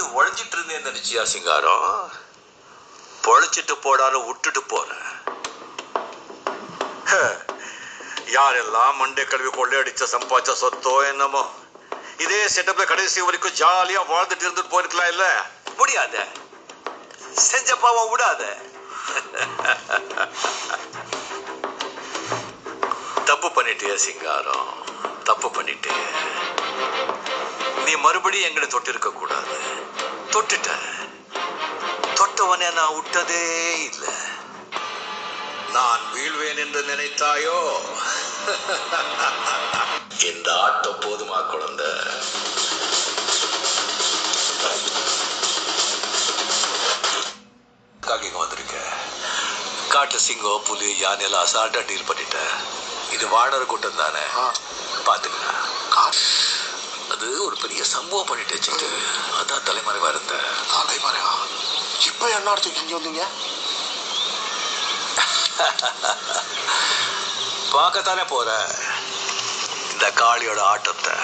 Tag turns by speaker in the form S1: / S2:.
S1: வந்து உழைஞ்சிட்டு இருந்தேன் நினைச்சியா சிங்காரம்? பொழைச்சிட்டு போடாலும் விட்டுட்டு போறேன். யாரெல்லாம் மண்டே கழுவி கொள்ளையடிச்ச சம்பாதிச்ச சொத்தோ என்னமோ, இதே செட்டப்ல கடைசி வரைக்கும் ஜாலியா வாழ்ந்துட்டு இருந்துட்டு போயிருக்கலாம். இல்ல முடியாத, செஞ்ச பாவம் விடாத. தப்பு பண்ணிட்டே சிங்காரம், தப்பு பண்ணிட்டே. நீ மறுபடியும் எங்களை தொட்டு இருக்க கூடாது. தொட்டுட்ட, தொட்டவனே நான் விட்டதே இல்லை. நான் வீழ்வேன் என்று நினைத்தாயோ? இந்த ஆட்டம் போதுமா குழந்தை? காக்கிங்க வந்திருக்க. காட்டு சிங்கம், புலி, யானை எல்லாம் அசால்ட்டா டீல் பண்ணிட்ட. இது வாடகை கூட்டம் தானே, பாத்துக்கலாம். அது ஒரு பெரிய சம்பவம் பண்ணிட்டு வச்சுட்டு அதான் தலைமறைவா இருந்த. தலைமறைவா? இப்ப என்ன அர்த்தம் இங்க வந்தீங்க? பார்க்கத்தானே போற இந்த காளியோட ஆட்டத்தை.